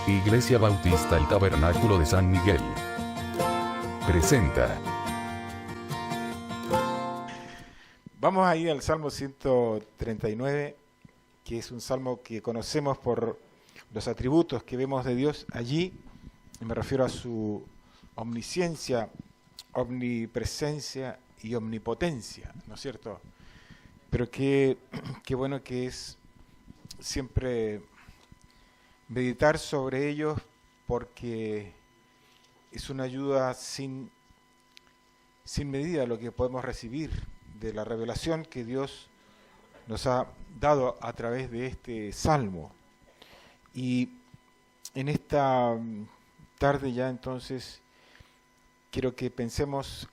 Iglesia Bautista El Tabernáculo de San Miguel presenta. Vamos a ir al Salmo 139, que es un salmo que conocemos por los atributos que vemos de Dios allí. Me refiero a su omnisciencia, omnipresencia y omnipotencia, ¿no es cierto? Pero qué bueno que es siempre meditar sobre ellos, porque es una ayuda sin medida lo que podemos recibir de la revelación que Dios nos ha dado a través de este salmo. Y en esta tarde ya entonces quiero que pensemos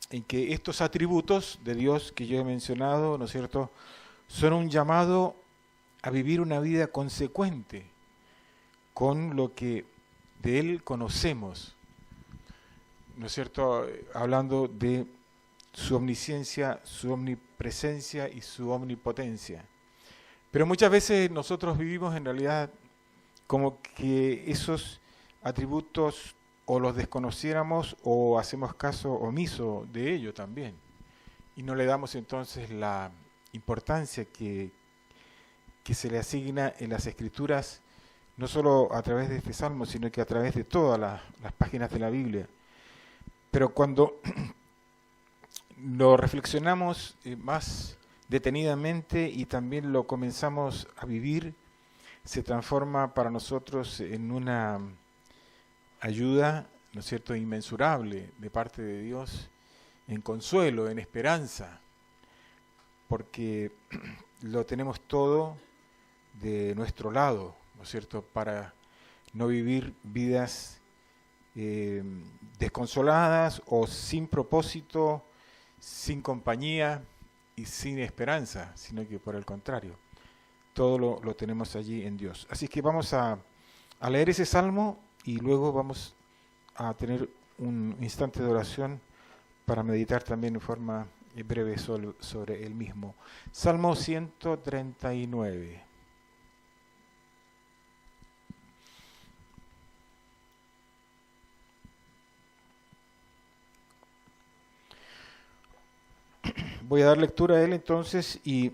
en que estos atributos de Dios que yo he mencionado, ¿no es cierto?, son un llamado a vivir una vida consecuente con lo que de Él conocemos, ¿no es cierto?, hablando de su omnisciencia, su omnipresencia y su omnipotencia. Pero muchas veces nosotros vivimos en realidad como que esos atributos o los desconociéramos o hacemos caso omiso de ello también. Y no le damos entonces la importancia que se le asigna en las Escrituras, no solo a través de este salmo, sino que a través de todas las páginas de la Biblia. Pero cuando lo reflexionamos más detenidamente y también lo comenzamos a vivir, se transforma para nosotros en una ayuda, ¿no es cierto?, inmensurable de parte de Dios, en consuelo, en esperanza, porque lo tenemos todo de nuestro lado, ¿no es cierto?, para no vivir vidas desconsoladas o sin propósito, sin compañía y sin esperanza, sino que por el contrario, todo lo tenemos allí en Dios. Así que vamos a leer ese salmo y luego vamos a tener un instante de oración para meditar también en forma breve sobre el mismo. Salmo 139. Voy a dar lectura a él entonces, y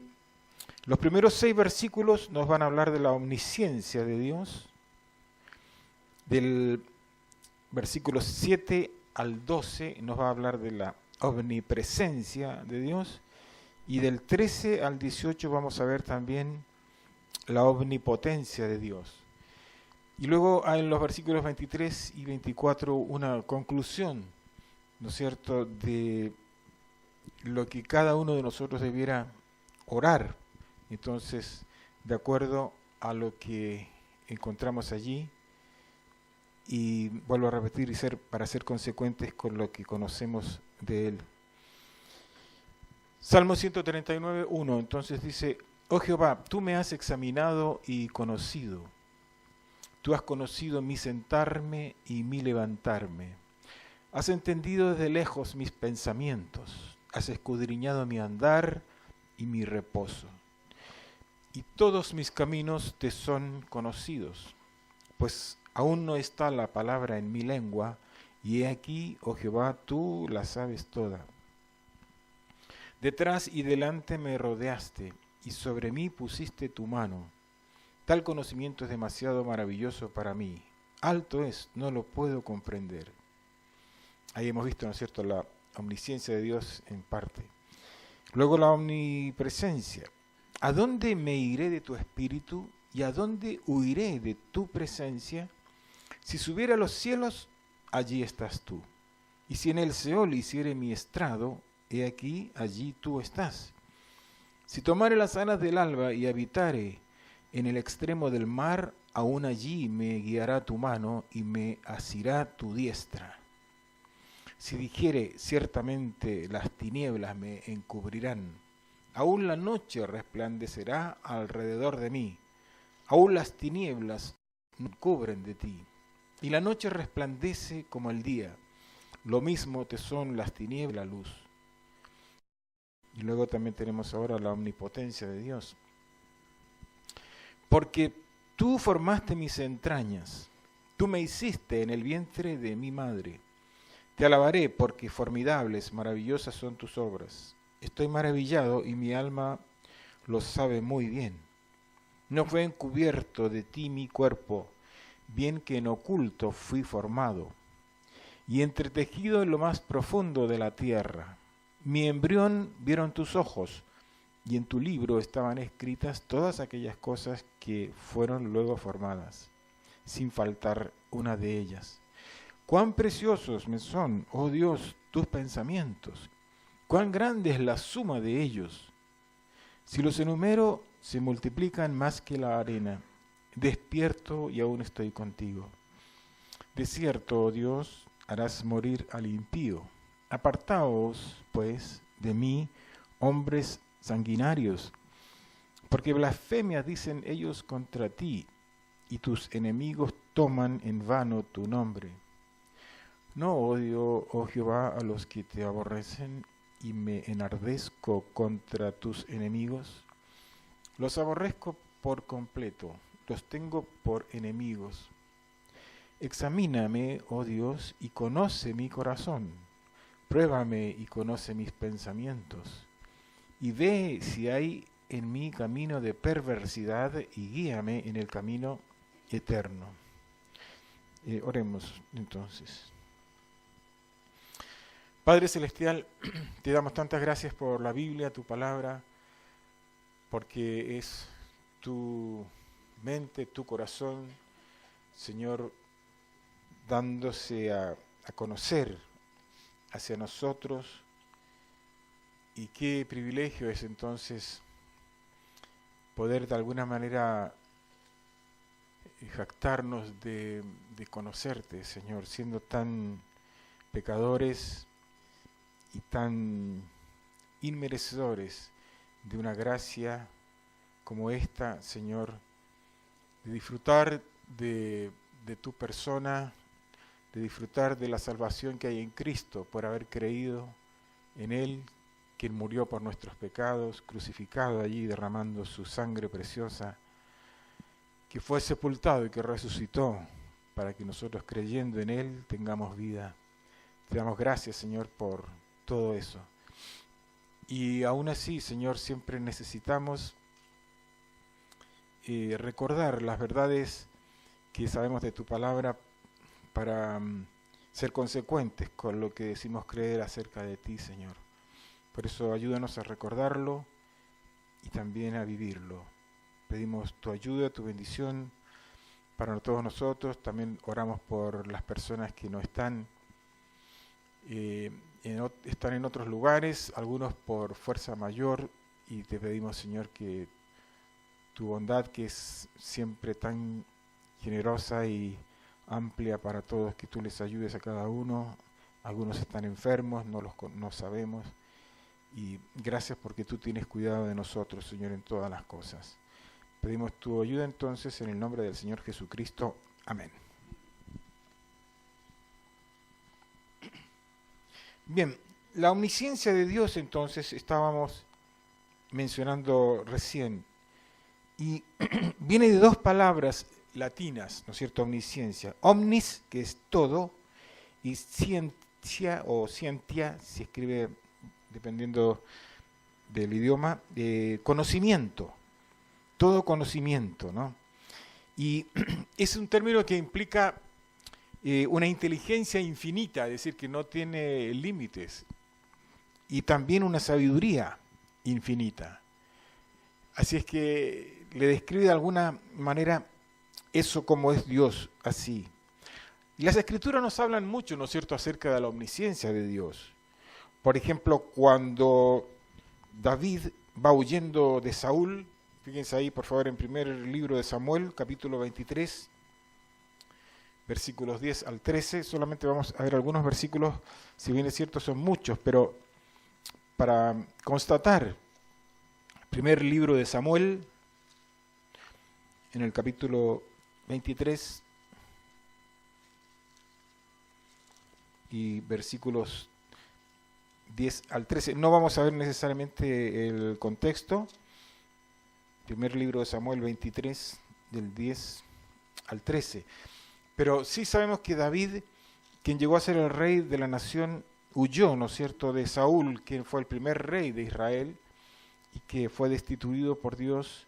los primeros 6 versículos nos van a hablar de la omnisciencia de Dios. Del versículo 7 al 12 nos va a hablar de la omnipresencia de Dios, y del 13 al 18 vamos a ver también la omnipotencia de Dios. Y luego hay en los versículos 23 y 24 una conclusión, ¿no es cierto?, de lo que cada uno de nosotros debiera orar. Entonces, de acuerdo a lo que encontramos allí, y vuelvo a repetir, para ser consecuentes con lo que conocemos de Él. Salmo 139, 1, entonces dice: Oh Jehová, tú me has examinado y conocido. Tú has conocido mi sentarme y mi levantarme. Has entendido desde lejos mis pensamientos. Has escudriñado mi andar y mi reposo. Y todos mis caminos te son conocidos, pues aún no está la palabra en mi lengua, y he aquí, oh Jehová, tú la sabes toda. Detrás y delante me rodeaste, y sobre mí pusiste tu mano. Tal conocimiento es demasiado maravilloso para mí. Alto es, no lo puedo comprender. Ahí hemos visto, ¿no es cierto?, la omnisciencia de Dios en parte. Luego la omnipresencia. ¿A dónde me iré de tu espíritu y a dónde huiré de tu presencia? Si subiera a los cielos, allí estás tú. Y si en el Seol hiciere mi estrado, he aquí, allí tú estás. Si tomare las alas del alba y habitare en el extremo del mar, aún allí me guiará tu mano y me asirá tu diestra. Si dijere, ciertamente las tinieblas me encubrirán, aún la noche resplandecerá alrededor de mí, aún las tinieblas no cubren de ti, y la noche resplandece como el día, lo mismo te son las tinieblas la luz. Y luego también tenemos ahora la omnipotencia de Dios. Porque tú formaste mis entrañas, Tú me hiciste en el vientre de mi madre. Te alabaré porque formidables, maravillosas son tus obras. Estoy maravillado y mi alma lo sabe muy bien. No fue encubierto de ti mi cuerpo, bien que en oculto fui formado y entretejido en lo más profundo de la tierra. Mi embrión vieron tus ojos, y en tu libro estaban escritas todas aquellas cosas que fueron luego formadas, sin faltar una de ellas. Cuán preciosos me son, oh Dios, tus pensamientos, cuán grande es la suma de ellos. Si los enumero, se multiplican más que la arena. Despierto y aún estoy contigo. De cierto, oh Dios, harás morir al impío. Apartaos, pues, de mí, hombres sanguinarios, porque blasfemias dicen ellos contra ti, y tus enemigos toman en vano tu nombre. No odio, oh Jehová, a los que te aborrecen, y me enardezco contra tus enemigos. Los aborrezco por completo, los tengo por enemigos. Examíname, oh Dios, y conoce mi corazón. Pruébame y conoce mis pensamientos. Y ve si hay en mí camino de perversidad y guíame en el camino eterno. Oremos entonces. Padre Celestial, te damos tantas gracias por la Biblia, tu palabra, porque es tu mente, tu corazón, Señor, dándose a conocer hacia nosotros. Y qué privilegio es entonces poder de alguna manera jactarnos de conocerte, Señor, siendo tan pecadores y tan inmerecedores de una gracia como esta, Señor, de disfrutar de tu persona, de disfrutar de la salvación que hay en Cristo por haber creído en Él, quien murió por nuestros pecados, crucificado allí, derramando su sangre preciosa, que fue sepultado y que resucitó para que nosotros, creyendo en Él, tengamos vida. Te damos gracias, Señor, por todo eso. Y aún así, Señor, siempre necesitamos recordar las verdades que sabemos de tu palabra para ser consecuentes con lo que decimos creer acerca de ti, Señor. Por eso ayúdanos a recordarlo y también a vivirlo. Pedimos tu ayuda, tu bendición para todos nosotros. También oramos por las personas que no están, están en otros lugares, algunos por fuerza mayor, y te pedimos, Señor, que tu bondad, que es siempre tan generosa y amplia para todos, que tú les ayudes a cada uno. Algunos están enfermos, no sabemos. Y gracias porque tú tienes cuidado de nosotros, Señor, en todas las cosas. Pedimos tu ayuda entonces en el nombre del Señor Jesucristo. Amén. Bien, la omnisciencia de Dios entonces estábamos mencionando recién. Y viene de dos palabras latinas, ¿no es cierto? Omnisciencia. Omnis, que es todo, y scientia o scientia, se escribe dependiendo del idioma, conocimiento, todo conocimiento, ¿no? Y es un término que implica una inteligencia infinita, es decir, que no tiene límites, y también una sabiduría infinita. Así es que le describe de alguna manera eso como es Dios, así. Y las Escrituras nos hablan mucho, ¿no es cierto?, acerca de la omnisciencia de Dios. Por ejemplo, cuando David va huyendo de Saúl, fíjense ahí por favor en primer libro de Samuel, capítulo 23, versículos 10 al 13, solamente vamos a ver algunos versículos, si bien es cierto son muchos, pero para constatar, primer libro de Samuel, en el capítulo 23 y versículos 10 al 13. No vamos a ver necesariamente el contexto. Primer libro de Samuel 23, del 10 al 13. Pero sí sabemos que David, quien llegó a ser el rey de la nación, huyó, ¿no es cierto?, de Saúl, quien fue el primer rey de Israel y que fue destituido por Dios.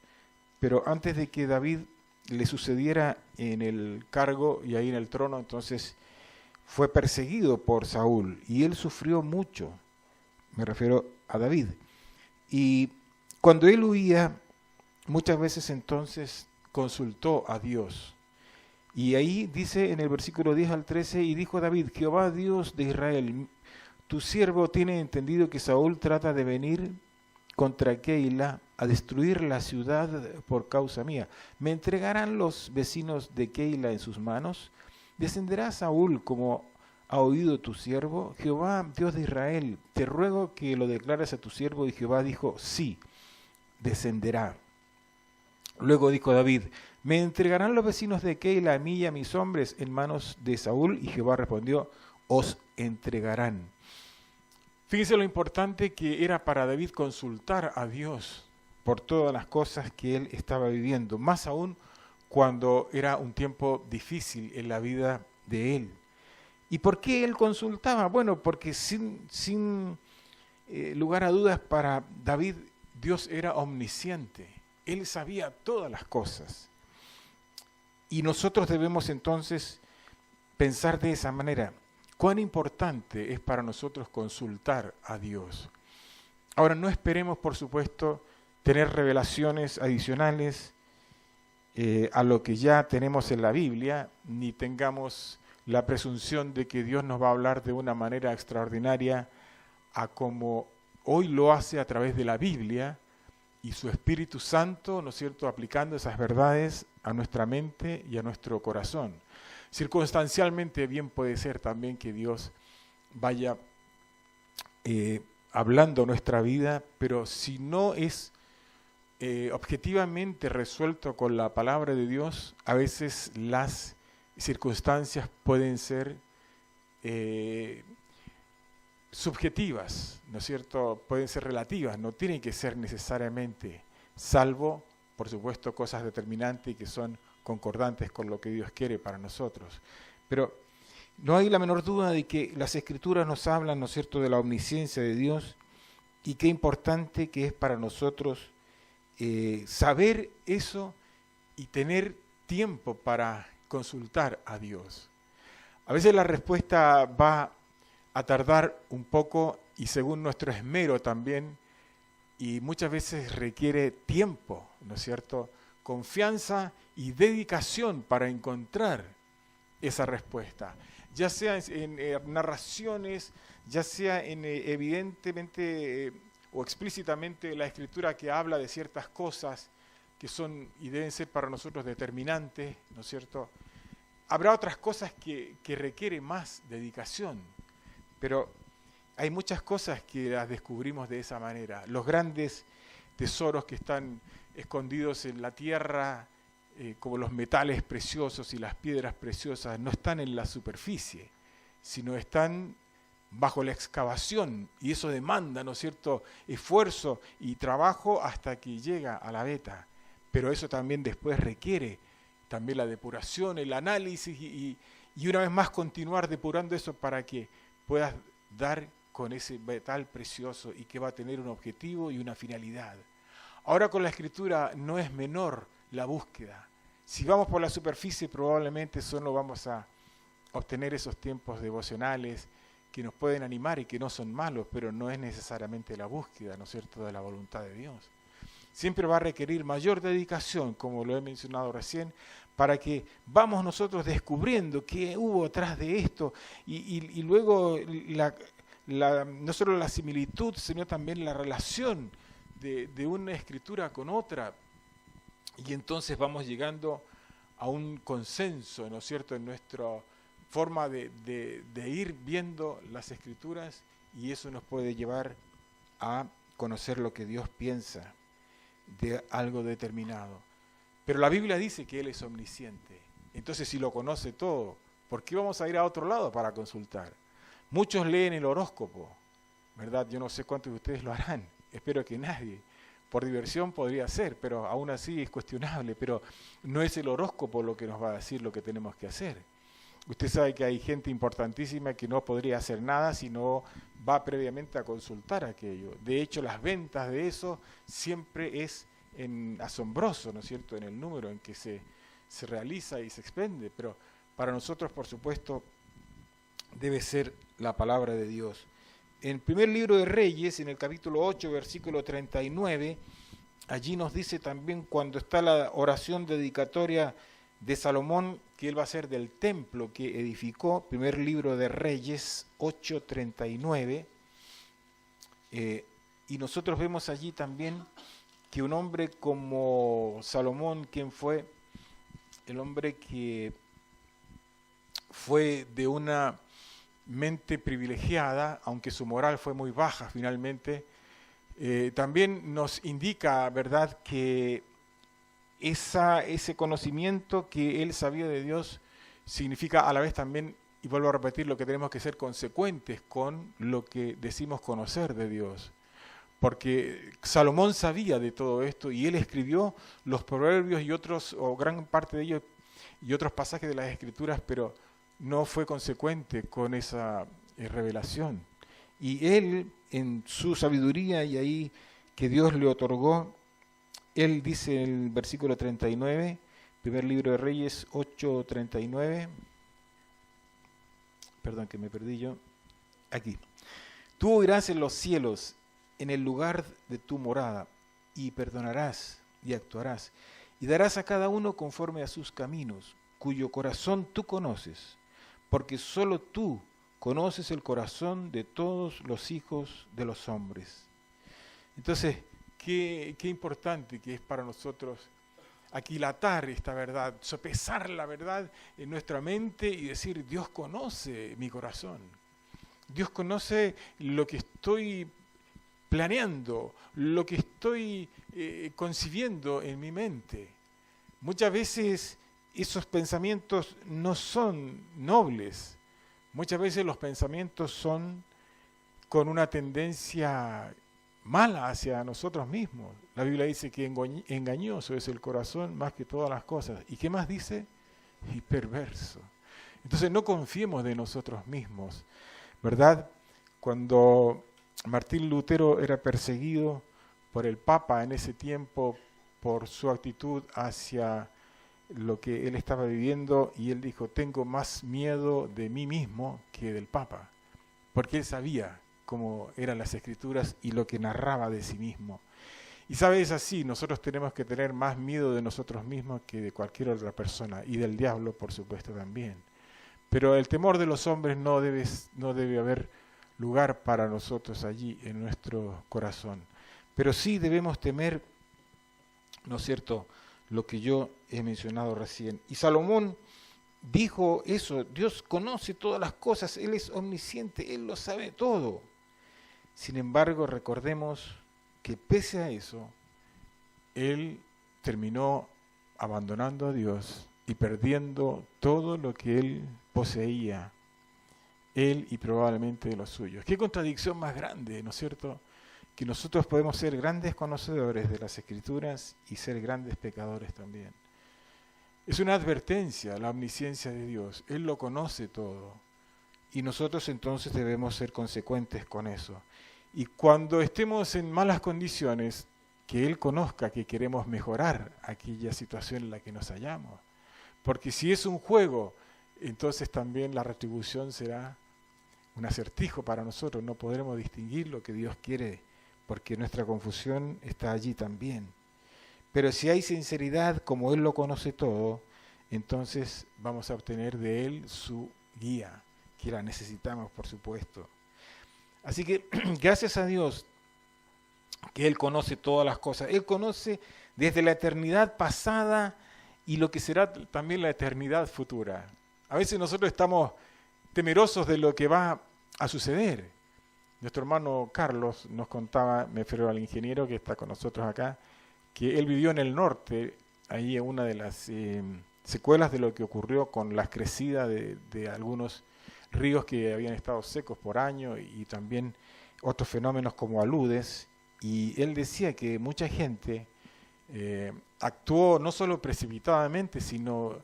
Pero antes de que David le sucediera en el cargo y ahí en el trono, entonces fue perseguido por Saúl y él sufrió mucho, me refiero a David. Y cuando él huía, muchas veces entonces consultó a Dios. Y ahí dice en el versículo 10 al 13, y dijo David: Jehová Dios de Israel, tu siervo tiene entendido que Saúl trata de venir contra Keila a destruir la ciudad por causa mía. ¿Me entregarán los vecinos de Keila en sus manos? ¿Descenderá Saúl como ha oído tu siervo? Jehová Dios de Israel, te ruego que lo declares a tu siervo. Y Jehová dijo: sí, descenderá. Luego dijo David: ¿me entregarán los vecinos de Keila a mí y a mis hombres en manos de Saúl? Y Jehová respondió: os entregarán. Fíjense lo importante que era para David consultar a Dios por todas las cosas que él estaba viviendo, más aún cuando era un tiempo difícil en la vida de él. ¿Y por qué él consultaba? Bueno, porque sin lugar a dudas, para David Dios era omnisciente. Él sabía todas las cosas. Y nosotros debemos entonces pensar de esa manera. Cuán importante es para nosotros consultar a Dios. Ahora, no esperemos, por supuesto, tener revelaciones adicionales a lo que ya tenemos en la Biblia, ni tengamos la presunción de que Dios nos va a hablar de una manera extraordinaria a como hoy lo hace a través de la Biblia y su Espíritu Santo, ¿no es cierto?, aplicando esas verdades a nuestra mente y a nuestro corazón. Circunstancialmente bien puede ser también que Dios vaya hablando nuestra vida, pero si no es objetivamente resuelto con la palabra de Dios, a veces las circunstancias pueden ser subjetivas, ¿no es cierto? Pueden ser relativas, no tienen que ser necesariamente, salvo, por supuesto, cosas determinantes y que son concordantes con lo que Dios quiere para nosotros. Pero no hay la menor duda de que las Escrituras nos hablan, ¿no es cierto?, de la omnisciencia de Dios, y qué importante que es para nosotros saber eso y tener tiempo para consultar a Dios. A veces la respuesta va a tardar un poco y según nuestro esmero también, y muchas veces requiere tiempo, ¿no es cierto?, confianza y dedicación para encontrar esa respuesta, ya sea en narraciones, ya sea en evidentemente o explícitamente la Escritura que habla de ciertas cosas que son y deben ser para nosotros determinantes, ¿no es cierto? Habrá otras cosas que requieren más dedicación, pero hay muchas cosas que las descubrimos de esa manera. Los grandes tesoros que están escondidos en la tierra, como los metales preciosos y las piedras preciosas, no están en la superficie, sino están bajo la excavación, y eso demanda, ¿no es cierto?, esfuerzo y trabajo hasta que llega a la veta. Pero eso también después requiere también la depuración, el análisis y una vez más continuar depurando eso para que puedas dar con ese metal precioso y que va a tener un objetivo y una finalidad. Ahora con la Escritura no es menor la búsqueda. Si vamos por la superficie probablemente solo vamos a obtener esos tiempos devocionales que nos pueden animar y que no son malos, pero no es necesariamente la búsqueda, ¿no es cierto?, de la voluntad de Dios. Siempre va a requerir mayor dedicación, como lo he mencionado recién, para que vamos nosotros descubriendo qué hubo atrás de esto y luego no solo la similitud, sino también la relación de una escritura con otra. Y entonces vamos llegando a un consenso, ¿no es cierto?, en nuestra forma de ir viendo las escrituras, y eso nos puede llevar a conocer lo que Dios piensa de algo determinado. Pero la Biblia dice que Él es omnisciente. Entonces, si lo conoce todo, ¿por qué vamos a ir a otro lado para consultar? Muchos leen el horóscopo, ¿verdad? Yo no sé cuántos de ustedes lo harán. Espero que nadie. Por diversión podría ser, pero aún así es cuestionable. Pero no es el horóscopo lo que nos va a decir lo que tenemos que hacer. Usted sabe que hay gente importantísima que no podría hacer nada si no va previamente a consultar aquello. De hecho, las ventas de eso siempre es asombroso, ¿no es cierto?, en el número en que se realiza y se expende. Pero para nosotros, por supuesto, debe ser la palabra de Dios. En el primer libro de Reyes, en el capítulo 8, versículo 39, allí nos dice también cuando está la oración dedicatoria de Salomón, que él va a hacer del templo que edificó, primer libro de Reyes 8:39, y nosotros vemos allí también que un hombre como Salomón, quien fue el hombre que fue de una mente privilegiada, aunque su moral fue muy baja finalmente, también nos indica, ¿verdad?, que ese conocimiento que él sabía de Dios significa a la vez también, y vuelvo a repetir, lo que tenemos que ser consecuentes con lo que decimos conocer de Dios. Porque Salomón sabía de todo esto y él escribió los proverbios y otros, o gran parte de ellos, y otros pasajes de las Escrituras, pero no fue consecuente con esa revelación. Y él, en su sabiduría y ahí que Dios le otorgó, él dice en el versículo 39, primer libro de Reyes 8:39, perdón que me perdí yo, aquí. Tú oirás en los cielos, en el lugar de tu morada, y perdonarás y actuarás, y darás a cada uno conforme a sus caminos, cuyo corazón tú conoces, porque solo tú conoces el corazón de todos los hijos de los hombres. Entonces, qué importante que es para nosotros aquilatar esta verdad, sopesar la verdad en nuestra mente y decir, Dios conoce mi corazón, Dios conoce lo que estoy planeando, lo que estoy concibiendo en mi mente. Muchas veces esos pensamientos no son nobles, muchas veces los pensamientos son con una tendencia mala hacia nosotros mismos. La Biblia dice que engañoso es el corazón más que todas las cosas. ¿Y qué más dice? Y perverso. Entonces no confiemos de nosotros mismos, ¿verdad? Cuando Martín Lutero era perseguido por el Papa en ese tiempo por su actitud hacia lo que él estaba viviendo, y él dijo, tengo más miedo de mí mismo que del Papa, porque él sabía cómo eran las Escrituras y lo que narraba de sí mismo. Y sabes, así, nosotros tenemos que tener más miedo de nosotros mismos que de cualquier otra persona, y del diablo, por supuesto, también. Pero el temor de los hombres no debe haber lugar para nosotros allí en nuestro corazón. Pero sí debemos temer, ¿no es cierto?, lo que yo he mencionado recién. Y Salomón dijo eso, Dios conoce todas las cosas, Él es omnisciente, Él lo sabe todo. Sin embargo, recordemos que pese a eso, él terminó abandonando a Dios y perdiendo todo lo que él poseía, él y probablemente los suyos. Qué contradicción más grande, ¿no es cierto? Que nosotros podemos ser grandes conocedores de las Escrituras y ser grandes pecadores también. Es una advertencia la omnisciencia de Dios, Él lo conoce todo. Y nosotros entonces debemos ser consecuentes con eso. Y cuando estemos en malas condiciones, que Él conozca que queremos mejorar aquella situación en la que nos hallamos. Porque si es un juego, entonces también la retribución será un acertijo para nosotros. No podremos distinguir lo que Dios quiere, porque nuestra confusión está allí también. Pero si hay sinceridad, como Él lo conoce todo, entonces vamos a obtener de Él su guía, que la necesitamos, por supuesto. Así que gracias a Dios que Él conoce todas las cosas. Él conoce desde la eternidad pasada y lo que será también la eternidad futura. A veces nosotros estamos temerosos de lo que va a suceder. Nuestro hermano Carlos nos contaba, me refiero al ingeniero que está con nosotros acá, que él vivió en el norte, ahí en una de las secuelas de lo que ocurrió con las crecidas de algunos ríos que habían estado secos por años y también otros fenómenos como aludes, y él decía que mucha gente actuó no solo precipitadamente, sino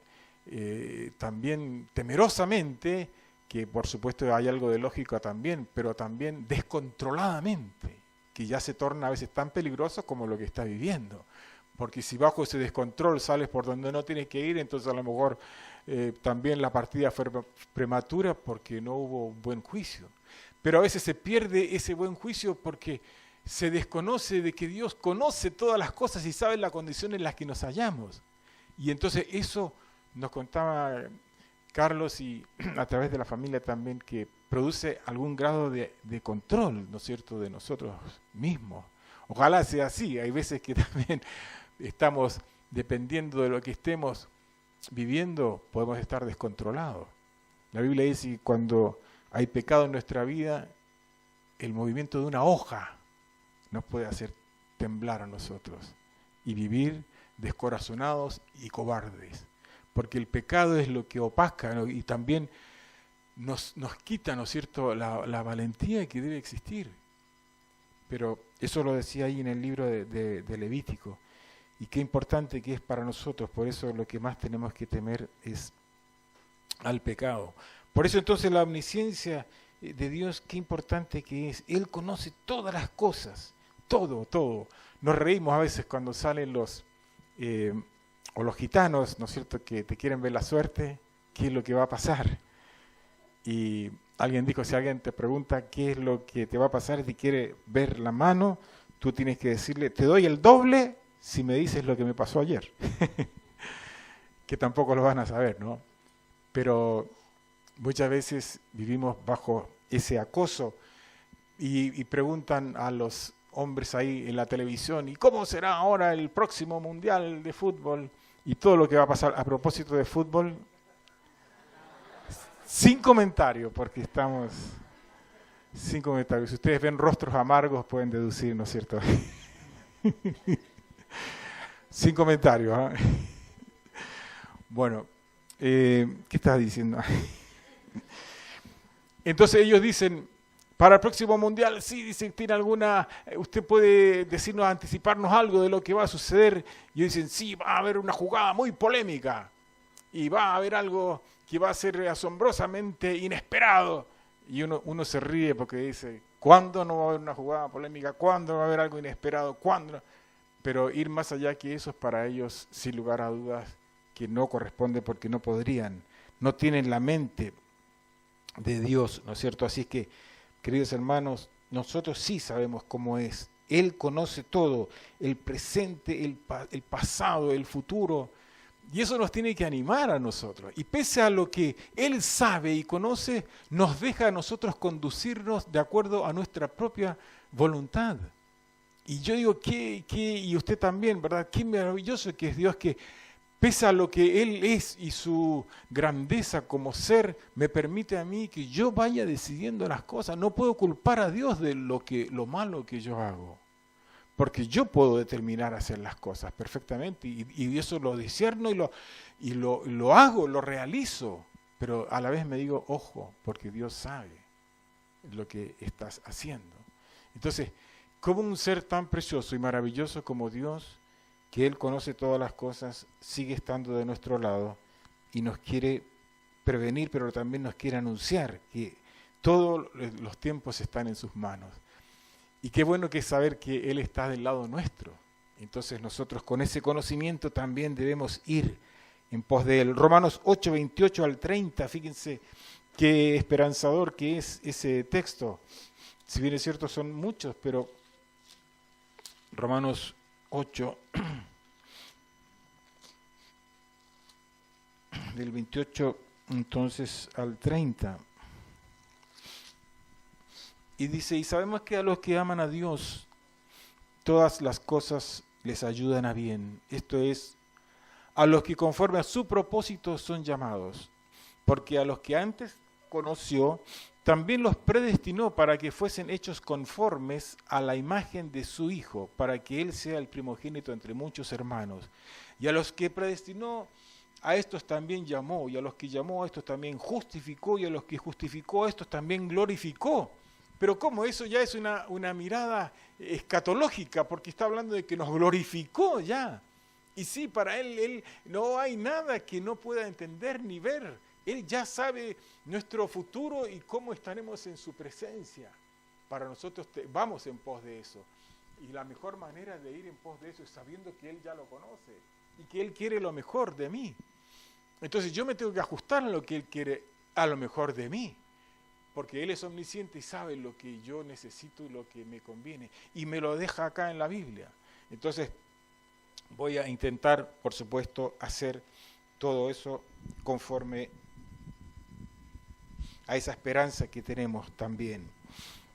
también temerosamente, que por supuesto hay algo de lógica también, pero también descontroladamente, que ya se torna a veces tan peligroso como lo que está viviendo. Porque si bajo ese descontrol sales por donde no tienes que ir, entonces a lo mejor también la partida fue prematura porque no hubo un buen juicio. Pero a veces se pierde ese buen juicio porque se desconoce de que Dios conoce todas las cosas y sabe la condición en las que nos hallamos. Y entonces eso nos contaba Carlos y a través de la familia también, que produce algún grado de control, ¿no es cierto?, de nosotros mismos. Ojalá sea así. Hay veces que también estamos, dependiendo de lo que estemos viviendo, podemos estar descontrolados. La Biblia dice que cuando hay pecado en nuestra vida, el movimiento de una hoja nos puede hacer temblar a nosotros y vivir descorazonados y cobardes. Porque el pecado es lo que opaca, ¿no? Y también nos quita, ¿no es cierto?, la valentía que debe existir. Pero eso lo decía ahí en el libro de Levítico. Y qué importante que es para nosotros. Por eso lo que más tenemos que temer es al pecado. Por eso entonces la omnisciencia de Dios, qué importante que es. Él conoce todas las cosas, todo. Nos reímos a veces cuando salen los gitanos, ¿no es cierto?, que te quieren ver la suerte, qué es lo que va a pasar. Y alguien dijo, si alguien te pregunta qué es lo que te va a pasar y te quiere ver la mano, tú tienes que decirle, te doy el doble si me dices lo que me pasó ayer. Que tampoco lo van a saber, ¿no? Pero muchas veces vivimos bajo ese acoso y preguntan a los hombres ahí en la televisión, ¿y cómo será ahora el próximo mundial de fútbol? Y todo lo que va a pasar a propósito de fútbol, sin comentarios, porque estamos sin comentarios. Si ustedes ven rostros amargos, pueden deducir, ¿no es cierto? Sin comentarios. ¿Eh? Bueno, ¿qué estás diciendo? Entonces ellos dicen, para el próximo mundial, sí, dicen, tiene alguna, usted puede decirnos, anticiparnos algo de lo que va a suceder. Y ellos dicen, sí, va a haber una jugada muy polémica y va a haber algo que va a ser asombrosamente inesperado. Y uno se ríe porque dice, ¿cuándo no va a haber una jugada polémica? ¿Cuándo va a haber algo inesperado? ¿Cuándo? Pero ir más allá que eso es para ellos, sin lugar a dudas, que no corresponde porque no podrían, no tienen la mente de Dios, ¿no es cierto? Así es que, queridos hermanos, nosotros sí sabemos cómo es. Él conoce todo, el presente, el pasado, el futuro. Y eso nos tiene que animar a nosotros. Y pese a lo que Él sabe y conoce, nos deja a nosotros conducirnos de acuerdo a nuestra propia voluntad. Y yo digo, y usted también, ¿verdad? Qué maravilloso que es Dios, que pese a lo que Él es y su grandeza como ser, me permite a mí que yo vaya decidiendo las cosas. No puedo culpar a Dios de lo malo que yo hago. Porque yo puedo determinar hacer las cosas perfectamente y eso lo discierno y lo hago, lo realizo. Pero a la vez me digo, ojo, porque Dios sabe lo que estás haciendo. Entonces, ¿cómo un ser tan precioso y maravilloso como Dios, que Él conoce todas las cosas, sigue estando de nuestro lado y nos quiere prevenir, pero también nos quiere anunciar que todos los tiempos están en sus manos? Y qué bueno que es saber que Él está del lado nuestro. Entonces nosotros con ese conocimiento también debemos ir en pos de Él. Romanos 8, 28 al 30, fíjense qué esperanzador que es ese texto. Si bien es cierto son muchos, pero Romanos 8, del 28 entonces al 30. Y dice, y sabemos que a los que aman a Dios, todas las cosas les ayudan a bien. Esto es, a los que conforme a su propósito son llamados. Porque a los que antes conoció, también los predestinó para que fuesen hechos conformes a la imagen de su Hijo, para que Él sea el primogénito entre muchos hermanos. Y a los que predestinó, a estos también llamó, y a los que llamó, a estos también justificó, y a los que justificó, a estos también glorificó. Pero ¿cómo? Eso ya es una mirada escatológica, porque está hablando de que nos glorificó ya. Y sí, para Él no hay nada que no pueda entender ni ver. Él ya sabe nuestro futuro y cómo estaremos en su presencia. Para nosotros vamos en pos de eso. Y la mejor manera de ir en pos de eso es sabiendo que Él ya lo conoce y que Él quiere lo mejor de mí. Entonces yo me tengo que ajustar a lo que Él quiere, a lo mejor de mí. Porque Él es omnisciente y sabe lo que yo necesito y lo que me conviene. Y me lo deja acá en la Biblia. Entonces voy a intentar, por supuesto, hacer todo eso conforme a esa esperanza que tenemos también.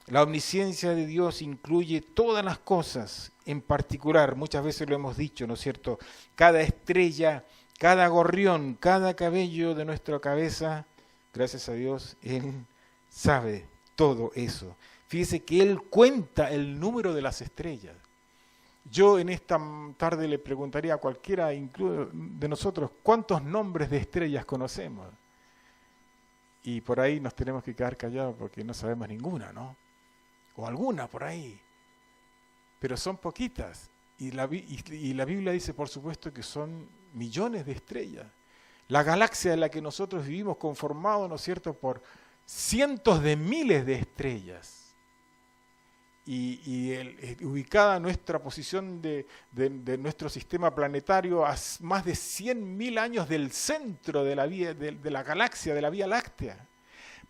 La omnisciencia de Dios incluye todas las cosas, en particular, muchas veces lo hemos dicho, ¿no es cierto? Cada estrella, cada gorrión, cada cabello de nuestra cabeza, gracias a Dios, Él sabe todo eso. Fíjese que Él cuenta el número de las estrellas. Yo en esta tarde le preguntaría a cualquiera, incluso de nosotros, ¿cuántos nombres de estrellas conocemos? Y por ahí nos tenemos que quedar callados porque no sabemos ninguna, ¿no? O alguna por ahí. Pero son poquitas. Y la Biblia dice, por supuesto, que son millones de estrellas. La galaxia en la que nosotros vivimos conformado, ¿no es cierto?, por cientos de miles de estrellas. Y ubicada nuestra posición de nuestro sistema planetario a más de 100.000 años del centro de la galaxia, de la Vía Láctea.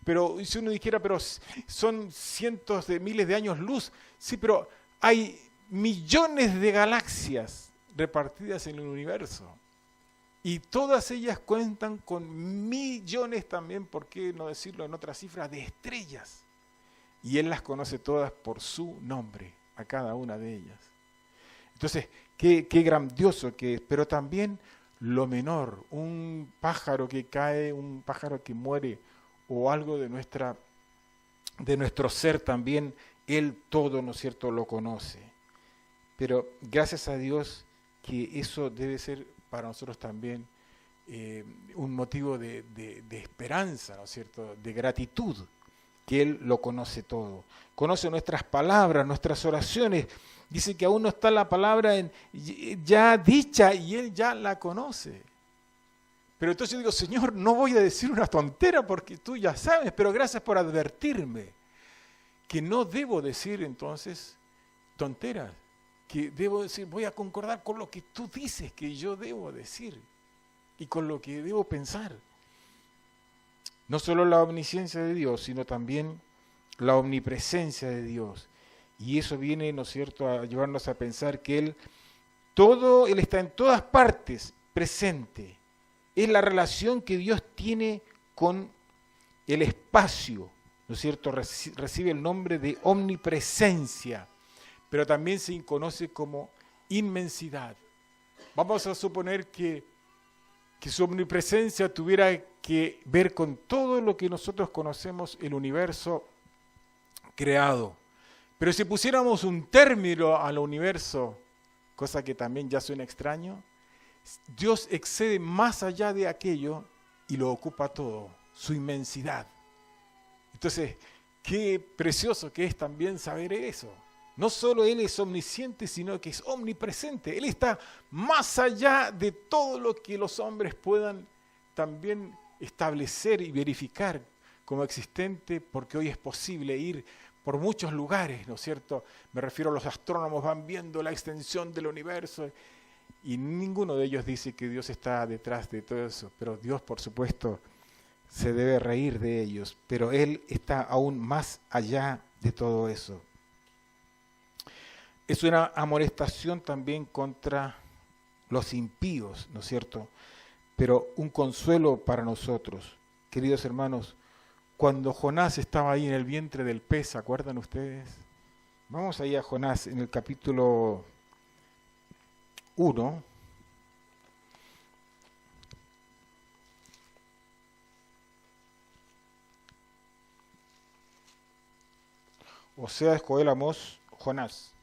Pero si uno dijera, pero son cientos de miles de años luz, sí, pero hay millones de galaxias repartidas en el universo. Y todas ellas cuentan con millones también, ¿por qué no decirlo en otras cifras?, de estrellas. Y Él las conoce todas por su nombre, a cada una de ellas. Entonces, qué grandioso que es, pero también lo menor, un pájaro que cae, un pájaro que muere, o algo de nuestro ser también, Él todo, ¿no es cierto?, lo conoce. Pero gracias a Dios que eso debe ser para nosotros también un motivo de esperanza, ¿no es cierto?, de gratitud, que Él lo conoce todo. Conoce nuestras palabras, nuestras oraciones. Dice que aún no está la palabra ya dicha y Él ya la conoce. Pero entonces yo digo, Señor, no voy a decir una tontera porque tú ya sabes, pero gracias por advertirme que no debo decir entonces tonteras, que debo decir, voy a concordar con lo que tú dices que yo debo decir y con lo que debo pensar. No solo la omnisciencia de Dios, sino también la omnipresencia de Dios. Y eso viene, ¿no es cierto?, a llevarnos a pensar que Él está en todas partes presente. Es la relación que Dios tiene con el espacio, ¿no es cierto? Recibe el nombre de omnipresencia, pero también se conoce como inmensidad. Vamos a suponer que su omnipresencia tuviera que ver con todo lo que nosotros conocemos, el universo creado. Pero si pusiéramos un término al universo, cosa que también ya suena extraño, Dios excede más allá de aquello y lo ocupa todo, su inmensidad. Entonces, qué precioso que es también saber eso. No solo Él es omnisciente, sino que es omnipresente. Él está más allá de todo lo que los hombres puedan también establecer y verificar como existente, porque hoy es posible ir por muchos lugares, ¿no es cierto? Me refiero a los astrónomos, van viendo la extensión del universo y ninguno de ellos dice que Dios está detrás de todo eso, pero Dios, por supuesto, se debe reír de ellos, pero Él está aún más allá de todo eso. Es una amonestación también contra los impíos, ¿no es cierto? Pero un consuelo para nosotros, queridos hermanos. Cuando Jonás estaba ahí en el vientre del pez, ¿se acuerdan ustedes? Vamos ahí a Jonás en el capítulo 1. Oseas, Joel, Amós, Jonás.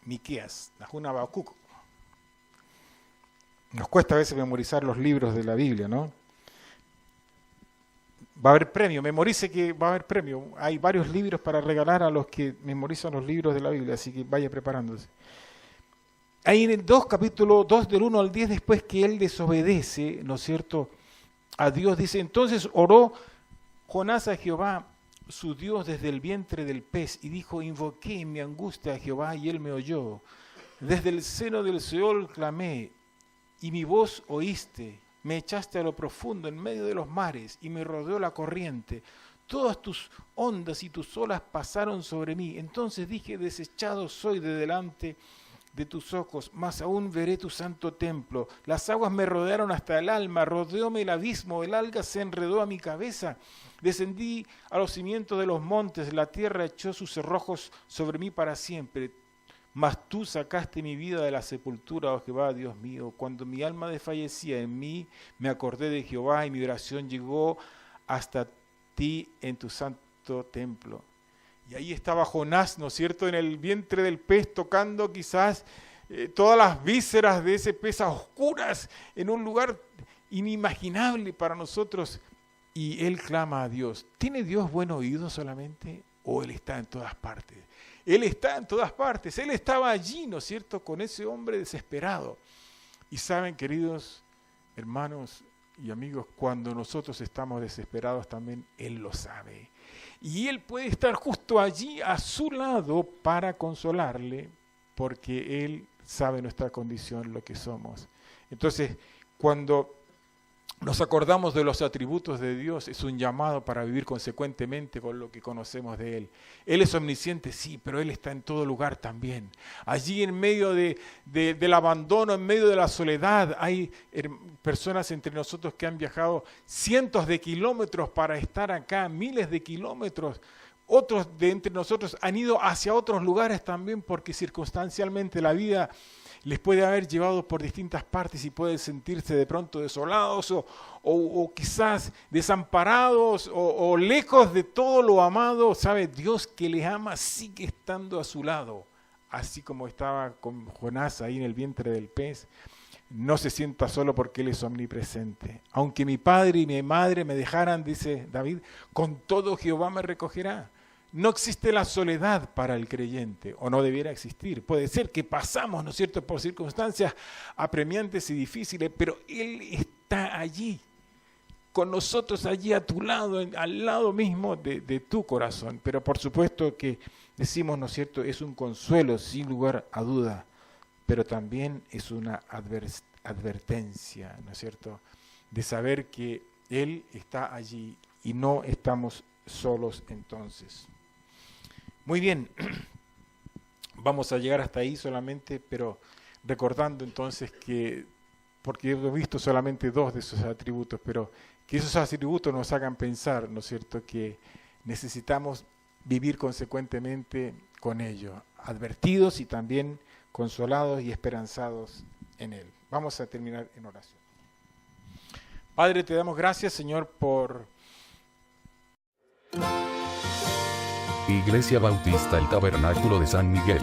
Miqueas, Nahum, Habacuc. Nos cuesta a veces memorizar los libros de la Biblia, ¿no? Va a haber premio, memorice que va a haber premio. Hay varios libros para regalar a los que memorizan los libros de la Biblia, así que vaya preparándose. Ahí en el capítulo 2 del 1 al 10, después que él desobedece, ¿no es cierto?, a Dios, dice, entonces oró Jonás a Jehová, su Dios, desde el vientre del pez, y dijo, invoqué en mi angustia a Jehová, y él me oyó. Desde el seno del Seol clamé, y mi voz oíste. Me echaste a lo profundo, en medio de los mares, y me rodeó la corriente. Todas tus ondas y tus olas pasaron sobre mí. Entonces dije, desechado soy de delante de tus ojos, mas aún veré tu santo templo. Las aguas me rodearon hasta el alma, rodeóme el abismo, el alga se enredó a mi cabeza. Descendí a los cimientos de los montes, la tierra echó sus cerrojos sobre mí para siempre. Mas tú sacaste mi vida de la sepultura, oh Jehová, Dios mío. Cuando mi alma desfallecía en mí, me acordé de Jehová y mi oración llegó hasta ti en tu santo templo. Y ahí estaba Jonás, ¿no es cierto?, en el vientre del pez, tocando quizás todas las vísceras de ese pez a oscuras, en un lugar inimaginable para nosotros. Y él clama a Dios. ¿Tiene Dios buen oído solamente? ¿O Él está en todas partes? Él está en todas partes. Él estaba allí, ¿no es cierto?, con ese hombre desesperado. Y saben, queridos hermanos y amigos, cuando nosotros estamos desesperados también Él lo sabe. Y Él puede estar justo allí a su lado para consolarle, porque Él sabe nuestra condición, lo que somos. Entonces, cuando nos acordamos de los atributos de Dios, es un llamado para vivir consecuentemente con lo que conocemos de Él. Él es omnisciente, sí, pero Él está en todo lugar también. Allí en medio del abandono, en medio de la soledad, hay personas entre nosotros que han viajado cientos de kilómetros para estar acá, miles de kilómetros. Otros de entre nosotros han ido hacia otros lugares también porque circunstancialmente la vida les puede haber llevado por distintas partes y pueden sentirse de pronto desolados o quizás desamparados o lejos de todo lo amado. ¿Sabe? Dios que les ama sigue estando a su lado, así como estaba con Jonás ahí en el vientre del pez. No se sienta solo porque Él es omnipresente. Aunque mi padre y mi madre me dejaran, dice David, con todo Jehová me recogerá. No existe la soledad para el creyente, o no debiera existir. Puede ser que pasamos, ¿no es cierto?, por circunstancias apremiantes y difíciles, pero Él está allí, con nosotros allí a tu lado, al lado mismo de tu corazón. Pero por supuesto que decimos, ¿no es cierto?, es un consuelo sin lugar a duda, pero también es una advertencia, ¿no es cierto?, de saber que Él está allí y no estamos solos entonces. Muy bien, vamos a llegar hasta ahí solamente, pero recordando entonces que, porque hemos visto solamente dos de esos atributos, pero que esos atributos nos hagan pensar, ¿no es cierto?, que necesitamos vivir consecuentemente con ellos, advertidos y también consolados y esperanzados en Él. Vamos a terminar en oración. Padre, te damos gracias, Señor, por Iglesia Bautista El Tabernáculo de San Miguel.